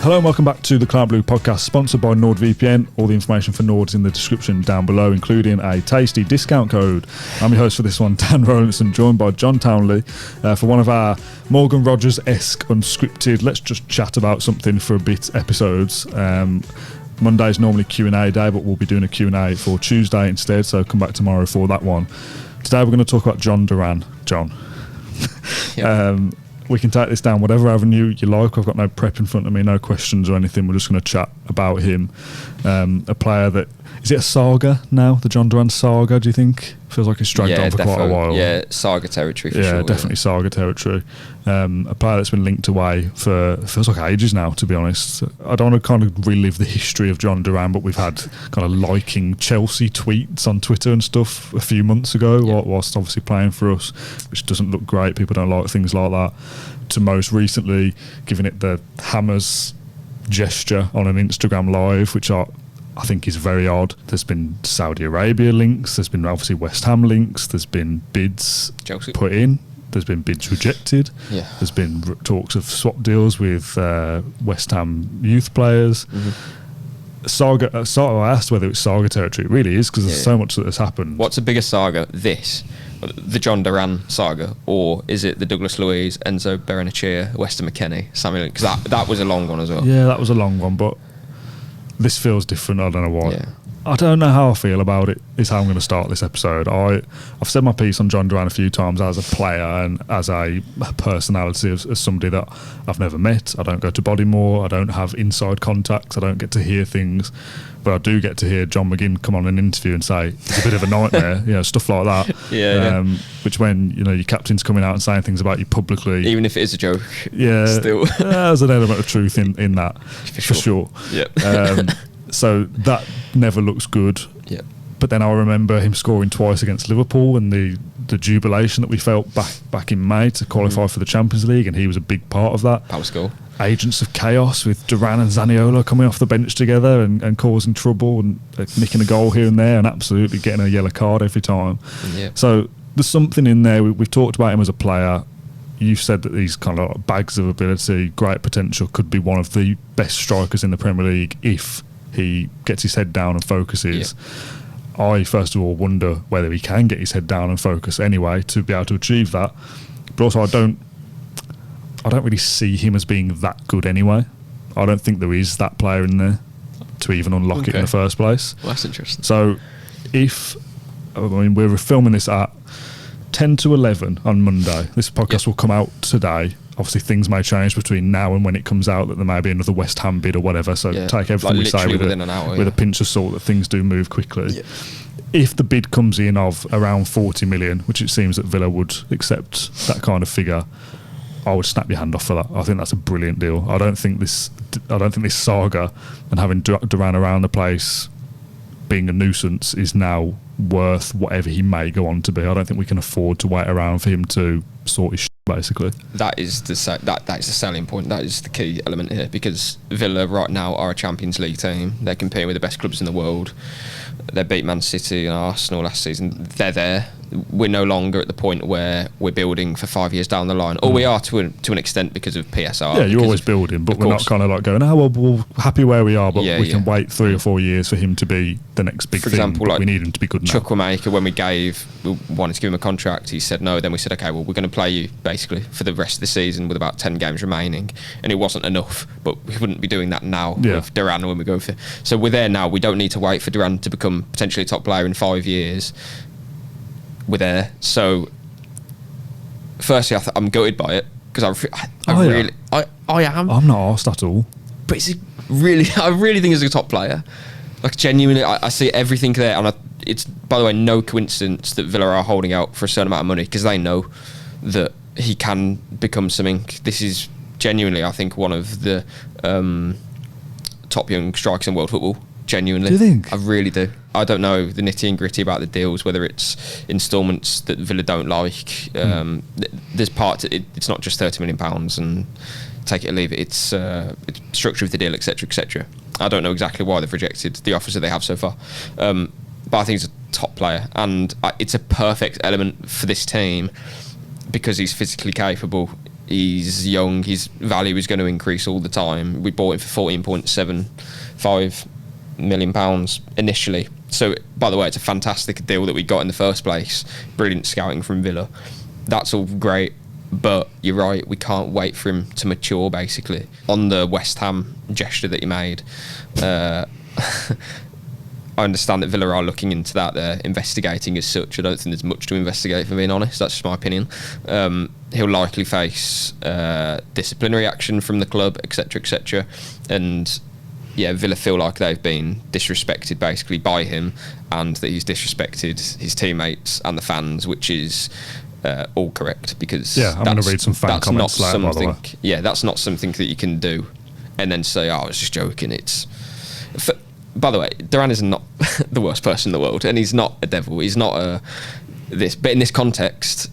Hello and welcome back to the Claret Blue podcast, sponsored by NordVPN. All the information for Nord is in the description down below, including a tasty discount code. I'm your host for this one, Dan Rowlandson, joined by John Townley for one of our Morgan Rogers-esque unscripted, let's just chat about something for a bit episodes. Monday's normally Q&A day, but we'll be doing a Q&A for Tuesday instead, so come back tomorrow for that one. Today we're going to talk about Jhon Duran. John. Yep. We can take this down whatever avenue you like. I've got no prep in front of me, no questions or anything. We're just going to chat about him. A player that... Is it a saga now? The Jhon Duran saga, do you think? Feels like it's dragged on for quite a while. Yeah, saga territory for sure. Yeah, definitely saga territory. A player that's been linked away for feels like ages now, to be honest. I don't want to kind of relive the history of Jhon Duran, but we've had kind of liking Chelsea tweets on Twitter and stuff a few months ago, whilst obviously playing for us, which doesn't look great. People don't like things like that. To most recently giving it the hammers gesture on an Instagram live, which I think is very odd. There's been Saudi Arabia links, there's been obviously West Ham links, there's been bids Chelsea put in, there's been bids rejected, Yeah. there's been talks of swap deals with West Ham youth players. Saga, I asked whether it's saga territory. It really is, because there's so much that has happened. What's a bigger saga, this, the Jhon Duran saga, or is it the Douglas Luiz, Enzo Berenaccia, Weston McKennie, Samuel? Because that was a long one as well. Yeah, that was a long one, but this feels different. I don't know why. Yeah. I don't know how I feel about it, is how I'm going to start this episode. I've said my piece on Jhon Duran a few times as a player and as a personality, as somebody that I've never met. I don't go to Bodymore, I don't have inside contacts, I don't get to hear things, but I do get to hear John McGinn come on an interview and say it's a bit of a nightmare, stuff like that. Yeah. Which when your captain's coming out and saying things about you publicly, Even if it is a joke. still there's an element of truth in that for sure. Yep. So that never looks good. Yep. But then I remember him scoring twice against Liverpool and the jubilation that we felt back in May to qualify for the Champions League, and he was a big part of that. Power score. Agents of chaos with Duran and Zaniolo coming off the bench together and causing trouble and nicking a goal here and there and absolutely getting a yellow card every time. Yep. So there's something in there. We've talked about him as a player. You've said that he's kind of like bags of ability, great potential, could be one of the best strikers in the Premier League if he gets his head down and focuses. Yeah. I first of all wonder whether he can get his head down and focus anyway to be able to achieve that. But also I don't really see him as being that good anyway. I don't think there is that player in there to even unlock it in the first place. Well, that's interesting. So we're filming this at 10 to 11 on Monday. This podcast will come out today. Obviously, things may change between now and when it comes out, that there may be another West Ham bid or whatever. So take everything we say with a pinch of salt, that things do move quickly. Yeah. If the bid comes in of around 40 million, which it seems that Villa would accept that kind of figure, I would snap your hand off for that. I think that's a brilliant deal. I don't think this saga and having Duran around the place being a nuisance is now worth whatever he may go on to be. I don't think we can afford to wait around for him to sort his shit, basically. That is the selling point. That is the key element here, because Villa right now are a Champions League team. They're competing with the best clubs in the world. They beat Man City and Arsenal last season. They're there. We're no longer at the point where we're building for 5 years down the line. Or we are to an extent because of PSR. Yeah, you're always building, but we're not kind of like going, we're happy where we are, but we can wait 3 or 4 years for him to be the next big thing. For example, like, we need him to be good now. Chukwuemeka, when we wanted to give him a contract, he said no. Then we said, okay, well, we're going to play you basically for the rest of the season with about 10 games remaining. And it wasn't enough, but we wouldn't be doing that now with Duran when we go for... So we're there now. We don't need to wait for Duran to become potentially a top player in 5 years. We're there. So firstly, I'm gutted by it, because I am. I'm not arsed at all. But I really think he's a top player. Like, genuinely, I see everything there, and it's, by the way, no coincidence that Villa are holding out for a certain amount of money, because they know that he can become something. This is genuinely, I think, one of the top young strikers in world football. Genuinely. Do you think? I really do. I don't know the nitty and gritty about the deals, whether it's instalments that Villa don't like. There's part. It's not just £30 million and take it or leave it. It's structure of the deal, etc., etc. I don't know exactly why they've rejected the offers that they have so far, but I think he's a top player, and it's a perfect element for this team because he's physically capable. He's young. His value is going to increase all the time. We bought him for £14.75 million initially. So, by the way, it's a fantastic deal that we got in the first place. Brilliant scouting from Villa. That's all great. But you're right, we can't wait for him to mature, basically. On the West Ham gesture that you made, I understand that Villa are looking into that. They're investigating as such. I don't think there's much to investigate, for being honest. That's just my opinion. He'll likely face disciplinary action from the club, etc., etc. And yeah, Villa feel like they've been disrespected, basically, by him, and that he's disrespected his teammates and the fans, which is... all correct, because I'm going to read some fan comments later, by the way. Yeah, that's not something that you can do and then say, I was just joking. By the way, Duran is not the worst person in the world, and he's not a devil. He's not this, but in this context,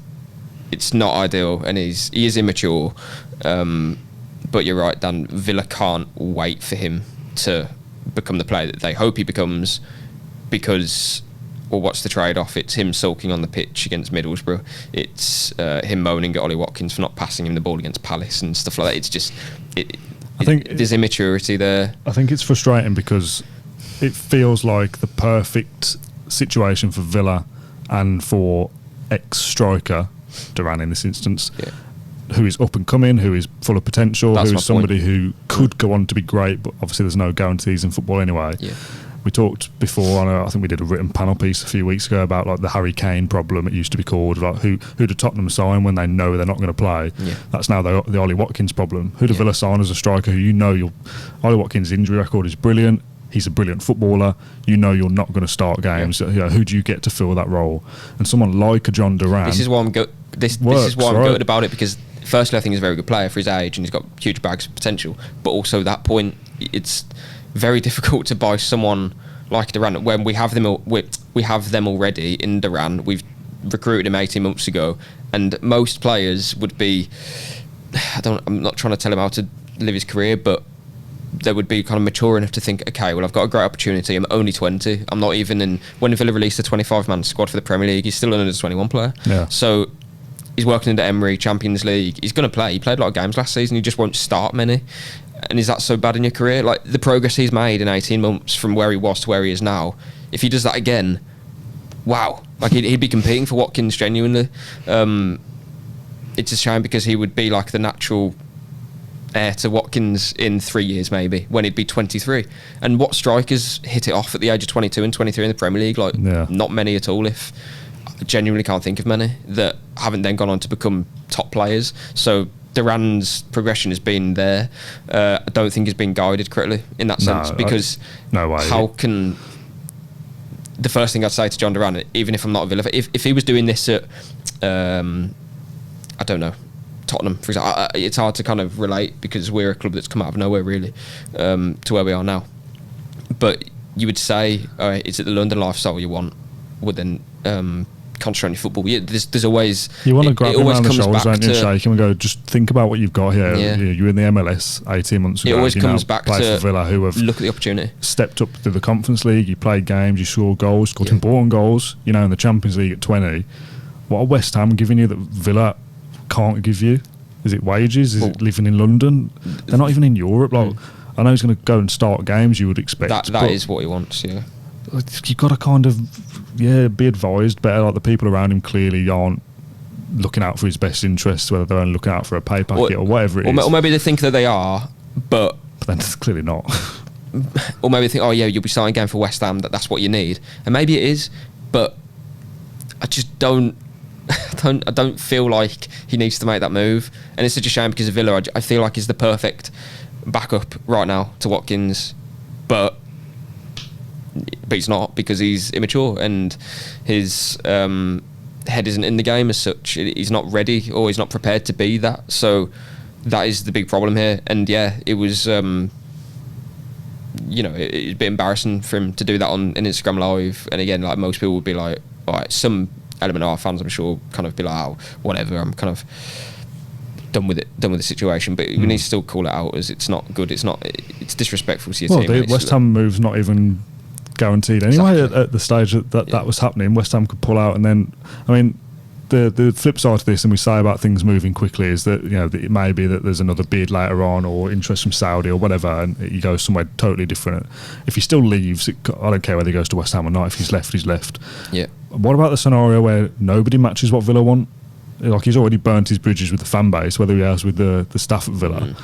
it's not ideal, and he is immature. But you're right, Dan. Villa can't wait for him to become the player that they hope he becomes, because... Well, what's the trade-off? It's him sulking on the pitch against Middlesbrough. It's him moaning at Ollie Watkins for not passing him the ball against Palace and stuff like that. It's just... I think there's immaturity there. I think it's frustrating because it feels like the perfect situation for Villa and for ex-striker, Duran in this instance, who is up and coming, who is full of potential, who is somebody who could go on to be great, but obviously there's no guarantees in football anyway. Yeah. We talked before I think we did a written panel piece a few weeks ago about like the Harry Kane problem, it used to be called, like who do Tottenham sign when they know they're not going to play. That's now the Ollie Watkins problem. Who do Villa sign as a striker who Ollie Watkins' injury record is brilliant, he's a brilliant footballer, you're not going to start games. Who do you get to fill that role? And someone like a Jhon Duran, this is why I'm gutted about it, because firstly I think he's a very good player for his age and he's got huge bags of potential, but also that point, it's very difficult to buy someone like Duran when we have them already in Duran. We've recruited him 18 months ago, and most players would be... I'm not trying to tell him how to live his career, but they would be kind of mature enough to think, okay, well, I've got a great opportunity. I'm only 20. I'm not even in... When Villa released the 25-man squad for the Premier League, he's still an under-21 player. Yeah. So he's working under Emery, Champions League. He's going to play. He played a lot of games last season. He just won't start many. And is that so bad in your career? Like, the progress he's made in 18 months from where he was to where he is now, if he does that again, wow. Like, he'd be competing for Watkins, genuinely. It's a shame because he would be like the natural heir to Watkins in 3 years, maybe, when he'd be 23. And what strikers hit it off at the age of 22 and 23 in the Premier League? Like, not many at all. I genuinely can't think of many that haven't then gone on to become top players. So Duran's progression has been there. I don't think he's been guided correctly in that sense, because no way. How can... The first thing I'd say to Jhon Duran, even if I'm not a Villa, if he was doing this at, I don't know, Tottenham, for example, it's hard to kind of relate because we're a club that's come out of nowhere, really, to where we are now. But you would say, all right, is it the London lifestyle you want? Well, then... concentrate on your football. There's always... You want to grab him around the shoulders, don't you, shake him and go, just think about what you've got here. Yeah. You're in the MLS 18 months ago. It always comes back to for Villa, who have look at the opportunity. Stepped up to the Conference League, you played games, you scored goals, scored important goals, in the Champions League at 20. What are West Ham giving you that Villa can't give you? Is it wages? Is it living in London? They're not even in Europe. Like, I know he's going to go and start games, you would expect. That is what he wants, yeah. You've got to kind of be advised better. Like, the people around him clearly aren't looking out for his best interests, whether they're only looking out for a pay packet or whatever it is. Or maybe they think that they are, but then it's clearly not. Or maybe they think, oh yeah, you'll be starting a game for West Ham, that's what you need, and maybe it is, but I just don't feel like he needs to make that move. And it's such a shame because of Villa. I feel like he's the perfect backup right now to Watkins, but he's not, because he's immature and his head isn't in the game as such. He's not ready, or he's not prepared to be that. So that is the big problem here. And it was it'd be embarrassing for him to do that on Instagram Live. And again, like, most people would be like, all right, some element of our fans, I'm sure, kind of be like, oh, whatever, I'm kind of done with the situation. But we need to still call it out, as it's not good. It's disrespectful to your team. The West Ham move's not even guaranteed anyway. At the stage that was happening. West Ham could pull out, and then, I mean, the flip side to this, and we say about things moving quickly, is that that it may be that there's another bid later on, or interest from Saudi or whatever, and he goes somewhere totally different. If he still leaves, I don't care whether he goes to West Ham or not. If he's left, he's left. Yeah. What about the scenario where nobody matches what Villa want? Like, he's already burnt his bridges with the fan base, whether he has with the staff at Villa.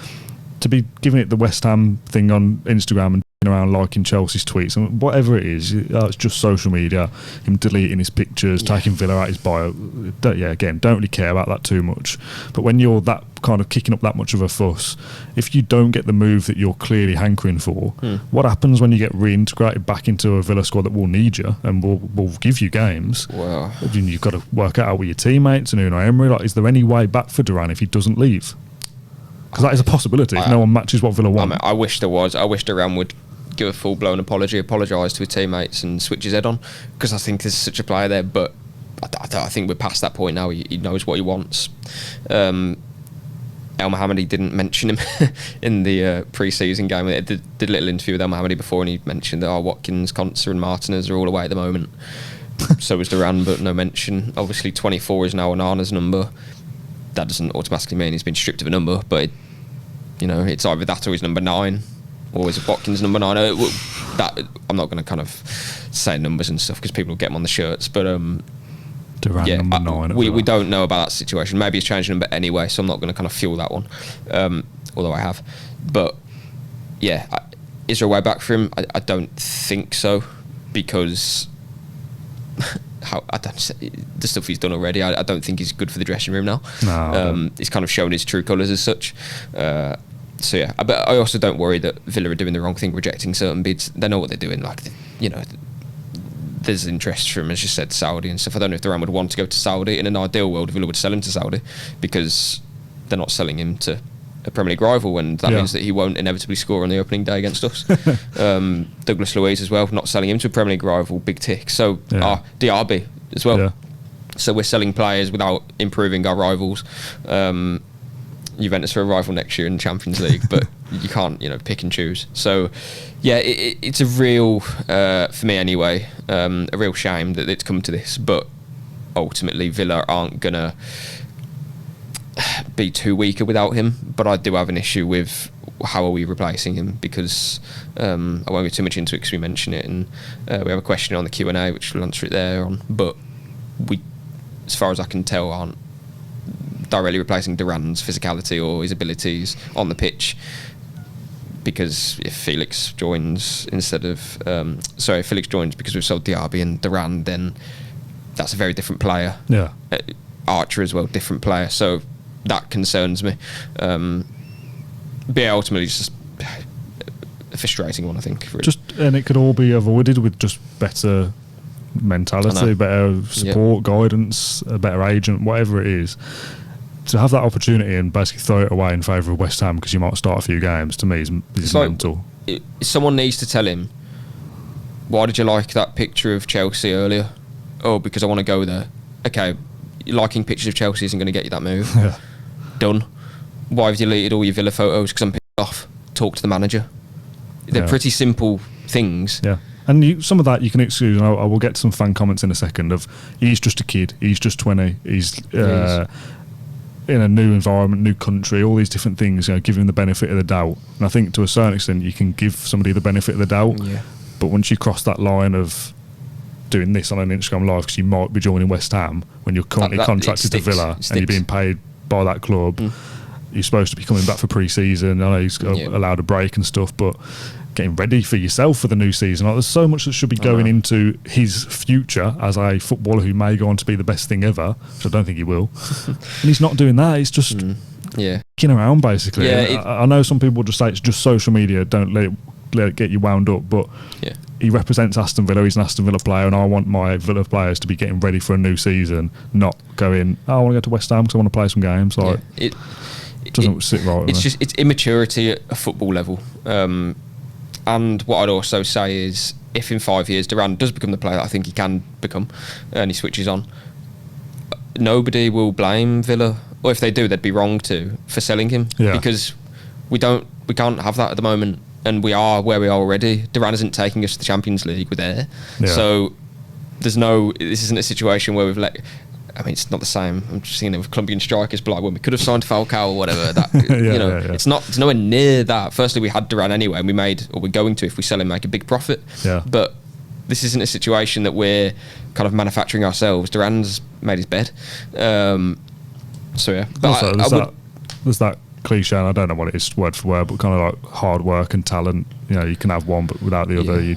To be giving it the West Ham thing on Instagram and around liking Chelsea's tweets and whatever it is, it's just social media, him deleting his pictures, taking Villa out his bio. Again, don't really care about that too much. But when you're that kind of kicking up that much of a fuss, if you don't get the move that you're clearly hankering for, what happens when you get reintegrated back into a Villa squad that will need you and will give you games? Well, you've got to work it out with your teammates and Unai Emery. Like, is there any way back for Duran if he doesn't leave? Because that is a possibility if no one matches what Villa want. I wish there was. I wish Duran would give a full-blown apologise to his teammates and switch his head on, because I think there's such a player there, but I think we're past that point now. He knows what he wants. El Mohammadi didn't mention him in the pre-season game. I did a little interview with El Mohammadi before, and he mentioned that Watkins, Konsa and Martinez are all away at the moment. So was Duran, but no mention. Obviously 24 is now Onana's number. That doesn't automatically mean he's been stripped of a number, but it's either that or he's number 9. Or is it Watkins number 9? That I'm not going to kind of say numbers and stuff because people will get them on the shirts. But Duran number 9. We don't know about that situation. Maybe he's changed number anyway, so I'm not going to kind of fuel that one. Although I have. But yeah, is there a way back for him? I don't think so, because the stuff he's done already, I don't think he's good for the dressing room now. No, he's kind of shown his true colours as such. So yeah, but I also don't worry that Villa are doing the wrong thing, rejecting certain bids. They know what they're doing. Like, there's interest from, as you said, Saudi and stuff. I don't know if Duran would want to go to Saudi. In an ideal world, Villa would sell him to Saudi, because they're not selling him to a Premier League rival, and that means that he won't inevitably score on the opening day against us. Douglas Luiz as well, not selling him to a Premier League rival, big tick. So Diaby as well. Yeah. So we're selling players without improving our rivals. Juventus are a rival next year in the Champions League, but you can't, pick and choose. So, yeah, it's a real, for me anyway, a real shame that it's come to this. But ultimately, Villa aren't gonna be too weaker without him. But I do have an issue with how are we replacing him, because I won't go too much into it because we mentioned it, and we have a question on the Q&A which we'll answer it there on. But we, as far as I can tell, aren't directly replacing Duran's physicality or his abilities on the pitch, because if Felix joins because we've sold Diaby and Duran, then that's a very different player. Yeah. Archer as well, different player. So that concerns me. But yeah, ultimately it's just a frustrating one, I think. Really. And it could all be avoided with just better mentality, better support, guidance, a better agent, whatever it is. To have that opportunity and basically throw it away in favour of West Ham because you might start a few games, to me is mental. Someone needs to tell him, why did you like that picture of Chelsea earlier? Oh, because I want to go there. Okay, liking pictures of Chelsea isn't going to get you that move. Yeah. Done. Why have you deleted all your Villa photos? Because I'm pissed off. Talk to the manager. They're pretty simple things. Yeah. And some of that you can excuse, and I will get some fan comments in a second, of he's just a kid, he's just 20, he's in a new environment, new country, all these different things, give him the benefit of the doubt. And I think to a certain extent you can give somebody the benefit of the doubt. Yeah. But once you cross that line of doing this on an Instagram live because you might be joining West Ham when you're currently contracted to Villa and you're being paid by that club, you're supposed to be coming back for pre-season. I know he's allowed a break and stuff, but getting ready for yourself for the new season. Like, there's so much that should be going into his future as a footballer who may go on to be the best thing ever, which I don't think he will. And he's not doing that. He's just kicking around, basically. Yeah, I know some people just say it's just social media, don't let it get you wound up, but he represents Aston Villa, he's an Aston Villa player, and I want my Villa players to be getting ready for a new season, not going, I want to go to West Ham because I want to play some games. Like, it doesn't sit right with me. It's immaturity at a football level. And what I'd also say is, if in 5 years Duran does become the player that I think he can become, and he switches on, nobody will blame Villa, or if they do, they'd be wrong to, for selling him, because we can't have that at the moment, and we are where we are already. Duran isn't taking us to the Champions League, we're there. So this isn't a situation where we've let I mean, it's not the same. I'm just seeing it with Colombian strikers, but like when we could have signed Falcao or whatever, that it's nowhere near that. Firstly, we had Duran anyway, and we're going to, if we sell him, make a big profit. Yeah. But this isn't a situation that we're kind of manufacturing ourselves. Duran's made his bed. So yeah. But also, there's that cliche, and I don't know what it is word for word, but kind of like hard work and talent. You know, you can have one, but without the other,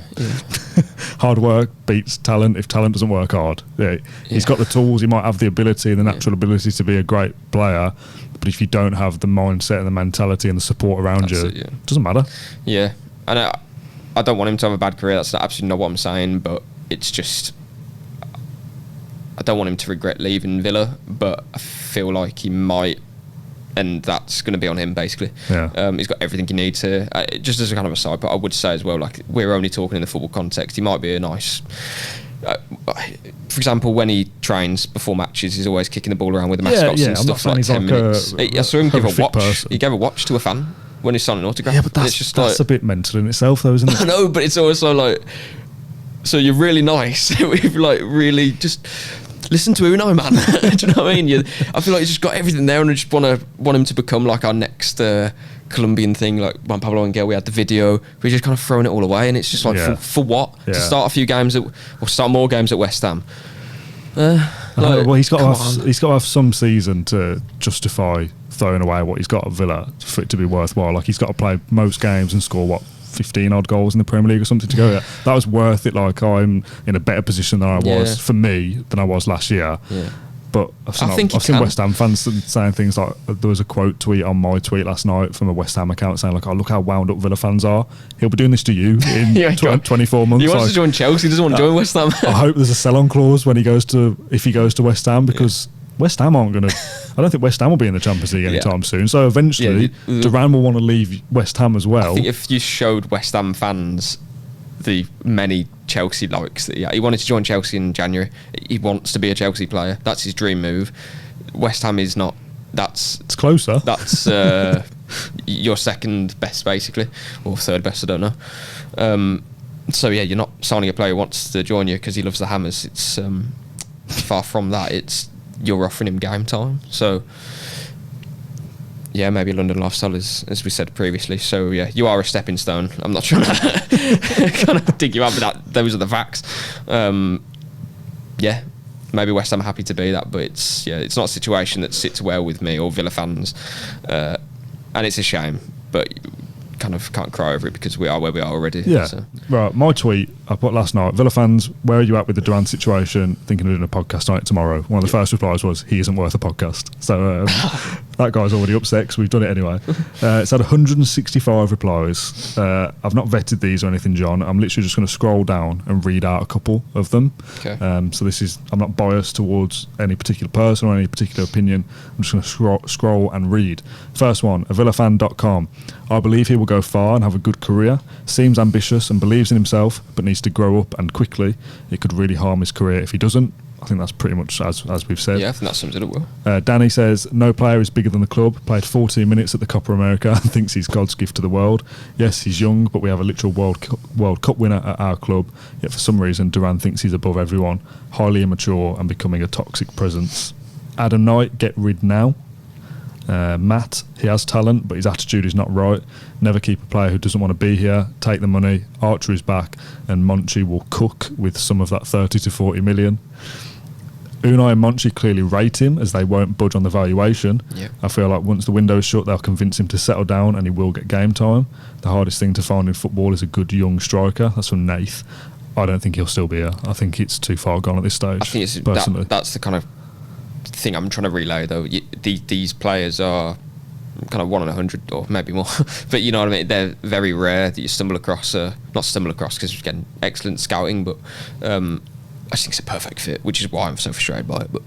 hard work beats talent. If talent doesn't work hard, he's got the tools. He might have the ability, the natural ability to be a great player, but if you don't have the mindset and the mentality and the support around it doesn't matter. Yeah, and I don't want him to have a bad career. That's absolutely not what I'm saying, but it's just I don't want him to regret leaving Villa, but I feel like he might. And that's going to be on him, basically. Yeah. He's got everything he needs to. Just as a kind of aside, but I would say as well, like, we're only talking in the football context. He might be a nice... for example, when he trains before matches, he's always kicking the ball around with the mascots and stuff for like 10 minutes. I saw him give a watch. Person. He gave a watch to a fan when he signed an autograph. Yeah, but that's like, a bit mental in itself, though, isn't it? I know, but it's also like... So you're really nice. We've like really just... Listen to Uno, man. Do you know what I mean? I feel like he's just got everything there, and I just want him to become like our next Colombian thing. Like Juan Pablo Angel, we had the video. We're just kind of throwing it all away, and it's just like for what? To start a few games or start more games at West Ham. Well, he's got to have some season to justify throwing away what he's got at Villa for it to be worthwhile. Like, he's got to play most games and score 15 odd goals in the Premier League or something to go there. That was worth it. Like, I'm in a better position than I was for me than I was last year. Yeah. But I've seen West Ham fans saying things like, there was a quote tweet on my tweet last night from a West Ham account saying like, "Oh, look how wound up Villa fans are. He'll be doing this to you in 24 months." He wants to join Chelsea. He doesn't want to join West Ham. I hope there's a sell-on clause if he goes to West Ham, because West Ham aren't going to... I don't think West Ham will be in the Champions League anytime soon. So eventually, Duran will want to leave West Ham as well. I think if you showed West Ham fans the many Chelsea likes that he wanted to join Chelsea in January. He wants to be a Chelsea player. That's his dream move. West Ham is not... It's closer. That's your second best, basically. Or third best, I don't know. So, yeah, you're not signing a player who wants to join you because he loves the Hammers. It's far from that. It's... You're offering him game time. So, yeah, maybe London lifestyle, as we said previously. So, yeah, you are a stepping stone. I'm not trying to kind of dig you up, but those are the facts. Yeah, maybe West Ham are happy to be that, but it's not a situation that sits well with me or Villa fans. And it's a shame, but kind of can't cry over it because we are where we are already. Yeah. So. Right, my tweet I put last night: Villa fans, where are you at with the Duran situation? Thinking of doing a podcast on it tomorrow. One of the first replies was, "He isn't worth a podcast." So that guy's already upset because we've done it anyway. It's had 165 replies. I've not vetted these or anything, John. I'm literally just going to scroll down and read out a couple of them. Okay. So I'm not biased towards any particular person or any particular opinion. I'm just going to scroll and read. First one, avillafan.com. I believe he will go far and have a good career. Seems ambitious and believes in himself, but needs to grow up and quickly. It could really harm his career if he doesn't. I think that's pretty much as we've said. Yeah, I think that sums it up well. Danny says, no player is bigger than the club. Played 14 minutes at the Copa America and thinks he's God's gift to the world. Yes, he's young, but we have a literal World Cup winner at our club. Yet for some reason, Duran thinks he's above everyone. Highly immature and becoming a toxic presence. Adam Knight, get rid now. Matt, he has talent, but his attitude is not right. Never keep a player who doesn't want to be here. Take the money. Archer is back, and Monchi will cook with some of that 30 to 40 million. Unai and Monchi clearly rate him, as they won't budge on the valuation. Yep. I feel like once the window's shut, they'll convince him to settle down, and he will get game time. The hardest thing to find in football is a good young striker. That's from Nath. I don't think he'll still be here. I think it's too far gone at this stage. I think personally. That's the kind of thing I'm trying to relay, though. These players are kind of 1 in 100 or maybe more, but you know what I mean. They're very rare that you stumble across. Not stumble across because you're getting excellent scouting, but I just think it's a perfect fit, which is why I'm so frustrated by it. But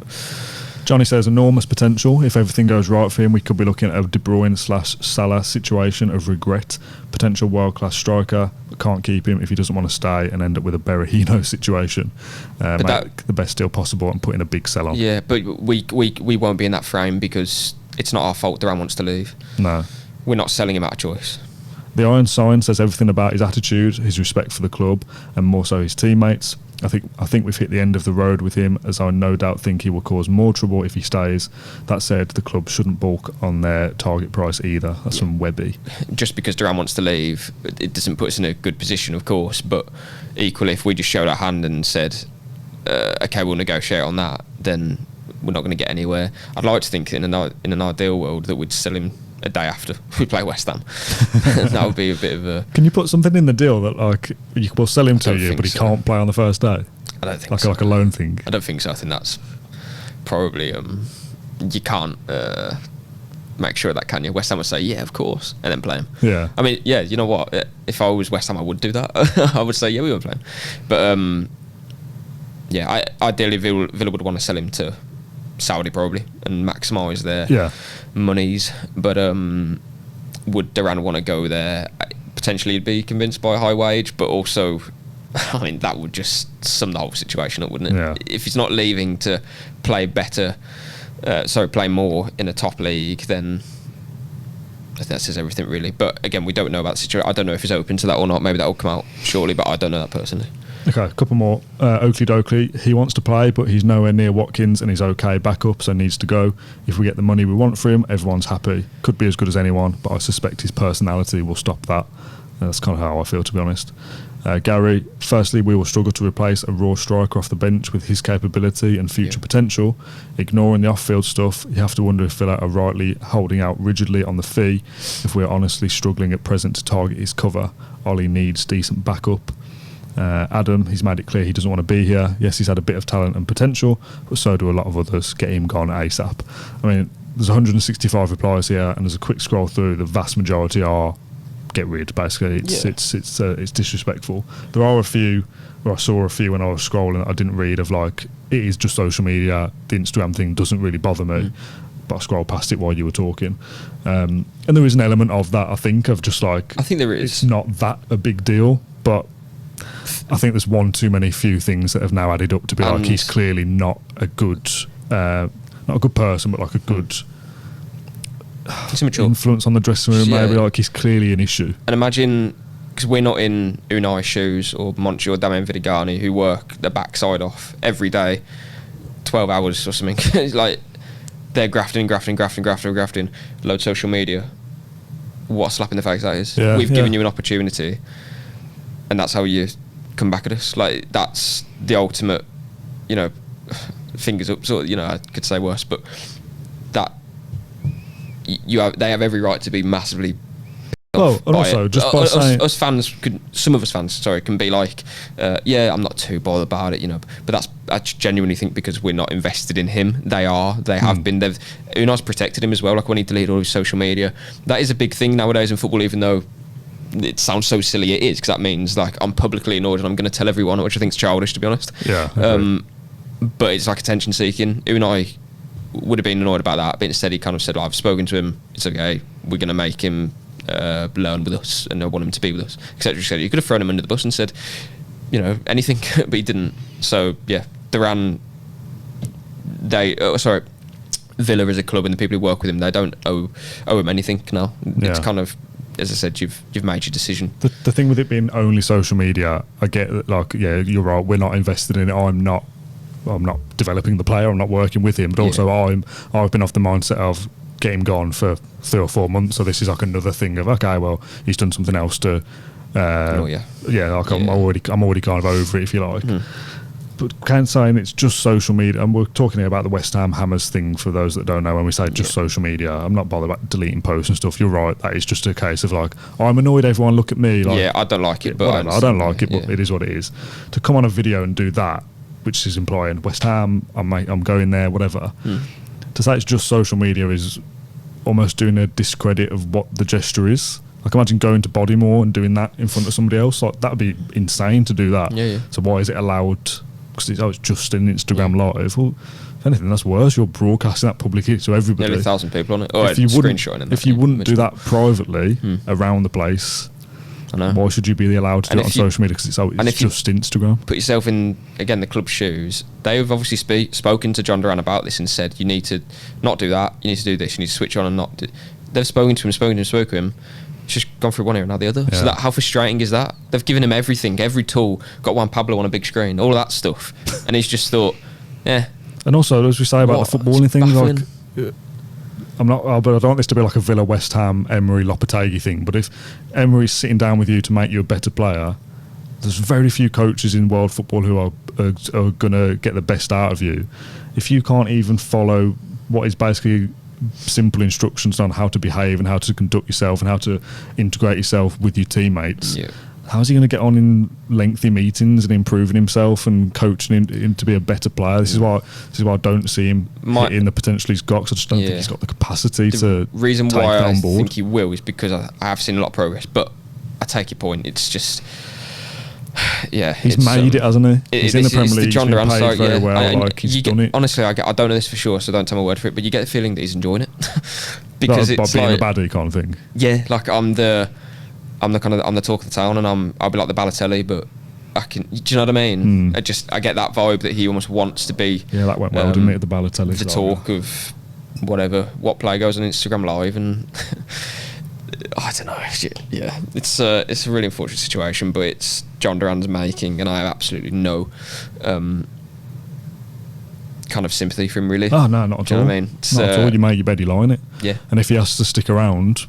Johnny says enormous potential. If everything goes right for him, we could be looking at a De Bruyne / Salah situation of regret. Potential world-class striker, but can't keep him if he doesn't want to stay and end up with a Berahino situation. Make the best deal possible and put in a big sell-on. Yeah, but we won't be in that frame because it's not our fault Duran wants to leave. No. We're not selling him out of choice. The Iron Sign says everything about his attitude, his respect for the club, and more so his teammates. I think we've hit the end of the road with him, as I no doubt think he will cause more trouble if he stays. That said, the club shouldn't balk on their target price either. That's from Webby. Just because Duran wants to leave, it doesn't put us in a good position, of course, but equally, if we just showed our hand and said, okay, we'll negotiate on that, then we're not going to get anywhere. I'd like to think in an ideal world that we'd sell him a day after we play West Ham. That would be a bit of a... Can you put something in the deal that like we'll sell him to you, but he can't play on the first day? I don't think so. Like a loan thing? I don't think so. I think that's probably... you can't make sure of that, can you? West Ham would say, yeah, of course, and then play him. Yeah. I mean, yeah, you know what? If I was West Ham, I would do that. I would say, yeah, we would play him. But, yeah, ideally Villa would want to sell him to Saudi probably and maximise their monies, but would Duran want to go there? Potentially he'd be convinced by a high wage, but also I mean that would just sum the whole situation up, wouldn't it? If he's not leaving to play better, play more in a top league, then that says everything really. But again, we don't know about the situation. I don't know if he's open to that or not. Maybe that will come out shortly, but I don't know that personally. Okay, a couple more. Oakley Dokley, he wants to play, but he's nowhere near Watkins and he's okay backup, so needs to go. If we get the money we want for him, everyone's happy. Could be as good as anyone, but I suspect his personality will stop that. That's kind of how I feel, to be honest. Gary, firstly, we will struggle to replace a raw striker off the bench with his capability and future potential. Ignoring the off-field stuff, you have to wonder if Villa are rightly holding out rigidly on the fee if we're honestly struggling at present to target his cover. Ollie needs decent backup. Adam, he's made it clear he doesn't want to be here. Yes, he's had a bit of talent and potential, but so do a lot of others. Get him gone ASAP. I mean, there's 165 replies here, and there's a quick scroll through. The vast majority are get rid. Basically, it's disrespectful. There are a few, or I saw a few when I was scrolling that I didn't read, of like, it is just social media. The Instagram thing doesn't really bother me. But I scrolled past it while you were talking, and there is an element of that. I think of just like, I think there is. It's not that a big deal, but I think there's one too many few things that have now added up to be like, he's clearly not a good, not a good person, but like a good influence on the dressing room. Maybe like he's clearly an issue. And imagine, because we're not in Unai's shoes or Monchi or Damian Vidigani, who work their backside off every day, 12 hours or something. It's like they're grafting, load social media. What a slap in the face that is. We've given you an opportunity, and that's how you come back at us. Like, that's the ultimate, you know, fingers up, sort of, you know, I could say worse, but that they have every right to be massively. Well, and also just by saying us fans some of us fans, can be like, I'm not too bothered about it, you know. But I genuinely think because we're not invested in him. They have been. Unai's protected him as well. Like, when he deleted all his social media, that is a big thing nowadays in football. Even though it sounds so silly, it is, because that means like I'm publicly annoyed and I'm going to tell everyone, which I think is childish, to be honest. Yeah. But it's like attention seeking. Unai would have been annoyed about that, but instead he kind of said, I've spoken to him. It's okay. We're going to make him learn with us, and I want him to be with us, etc. etc. You could have thrown him under the bus and said, you know, anything, but he didn't. So yeah, Duran, Villa as a club and the people who work with him, they don't owe him anything now. It's kind of, as I said, you've made your decision. The thing with it being only social media, I get that, like, yeah, you're right, we're not invested in it. I'm not developing the player, I'm not working with him, but also I've been off the mindset of get him gone for 3 or 4 months, so this is like another thing of, okay, well, he's done something else to I'm already kind of over it, if you like. But saying it's just social media, and we're talking here about the West Ham Hammers thing for those that don't know. When we say just social media, I'm not bothered about deleting posts and stuff. You're right, that is just a case of like, I'm annoyed, everyone look at me. Like, I don't like it, but I don't like it, but it is what it is. To come on a video and do that, which is implying West Ham, I'm going there, whatever. To say it's just social media is almost doing a discredit of what the gesture is. Like, imagine going to Bodymore and doing that in front of somebody else. Like, that'd be insane to do that. So why is it allowed? Because it's just an Instagram live. Well, if anything, that's worse. You're broadcasting that publicly to everybody. Nearly 1,000 people on it. If you wouldn't do that privately around the place, I know. Why should you be allowed to do it on social media? Because it's just Instagram. Put yourself in, again, the club's shoes. They've obviously spoken to Jhon Duran about this and said, you need to not do that, you need to do this, you need to switch on and not do. They've spoken to him. just gone through one ear and now the other. So how frustrating is that? They've given him everything, every tool, got Juan Pablo on a big screen, all of that stuff, and he's just thought, yeah. And also, as we say about the footballing thing, like, I don't want this to be like a Villa, West Ham, Emery, Lopetegui thing, but if Emery's sitting down with you to make you a better player, there's very few coaches in world football who are going to get the best out of you. If you can't even follow what is basically simple instructions on how to behave and how to conduct yourself and how to integrate yourself with your teammates, how's he going to get on in lengthy meetings and improving himself and coaching him to be a better player? This is why I don't see him hitting the potential he's got, because I just don't think he's got the capacity to reason take why that on I board. think he will is because I have seen a lot of progress, but I take your point. It's just... Yeah, he's made it, hasn't he? He's in the Premier League. Jhon Duran paid very well. He's done it. Honestly, I don't know this for sure, so don't tell my word for it. But you get the feeling that he's enjoying it because it's being like a baddie kind of thing. Yeah, like I'm the talk of the town, and I'll be like the Balotelli, but I can. Do you know what I mean? I get that vibe that he almost wants to be. Yeah, that went well, didn't it? The Balotelli. The talk of what play goes on Instagram Live and. I don't know. Yeah, it's a really unfortunate situation, but it's Jhon Duran's making, and I have absolutely no kind of sympathy for him, really. Oh no, not at all. Know what I mean? Not at all. You make your bed, you lie in it. Yeah. And if he has to stick around,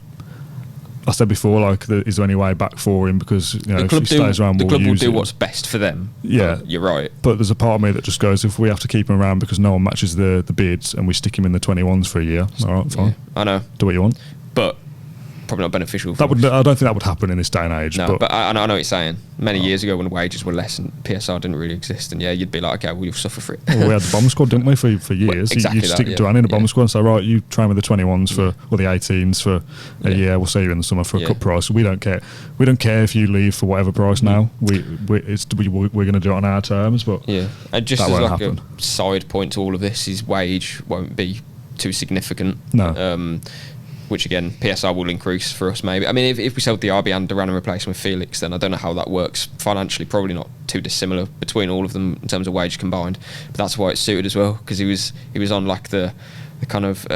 I said before, like, is there any way back for him? Because if he stays around, the club will do what's best for them. Yeah, you're right. But there's a part of me that just goes, if we have to keep him around because no one matches the bids, and we stick him in the 21s for a year, all right, fine. Yeah, I know. Do what you want. But probably not beneficial. I don't think that would happen in this day and age. No, but I know what you're saying. Many years ago, when wages were less and PSR didn't really exist, and you'd be like, okay, well, you'll suffer for it. Well, we had the bomber squad, didn't we, for years? Well, exactly you'd stick Duran in the bomber squad and say, right, you train with the 21s or the 18s for a year. We'll see you in the summer for a cut price. We don't care. We don't care if you leave for whatever price now. We're going to do it on our terms. But and just as like a side point to all of this, his wage won't be too significant. No. Which again, PSR will increase for us maybe. I mean, if we sell the RB and Duran and replace him with Felix, then I don't know how that works financially. Probably not too dissimilar between all of them in terms of wage combined. But that's why it's suited as well, because he was on like the kind of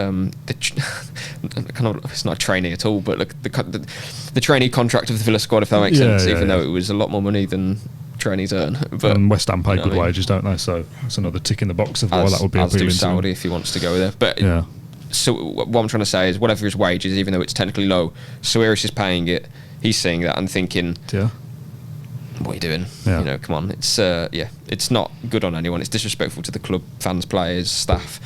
it's not a trainee at all, but like the trainee contract of the Villa squad, if that makes sense. Even though it was a lot more money than trainees earn. But and West Ham pay good wages, don't they? So it's another tick in the box of why that would be appealing to Saudi if he wants to go there. But so what I'm trying to say is, whatever his wage is, even though it's technically low, Suarez is paying it. He's seeing that and thinking, what are you doing? Come on. It's it's not good on anyone. It's disrespectful to the club, fans, players, staff.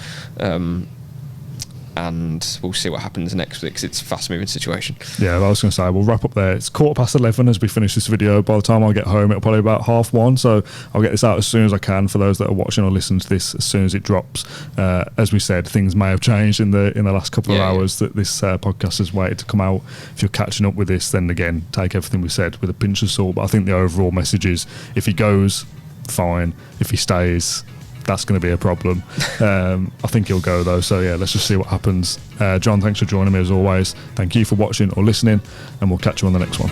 And we'll see what happens next week, because it's a fast-moving situation. Yeah, well, I was going to say, we'll wrap up there. It's 11:15 as we finish this video. By the time I get home, it'll probably be about 1:30, so I'll get this out as soon as I can for those that are watching or listening to this as soon as it drops. As we said, things may have changed in the last couple of hours that this podcast has waited to come out. If you're catching up with this, then again, take everything we said with a pinch of salt. But I think the overall message is, if he goes, fine. If he stays, that's going to be a problem. I think he'll go though, so let's just see what happens. John, thanks for joining me as always. Thank you for watching or listening, and we'll catch you on the next one.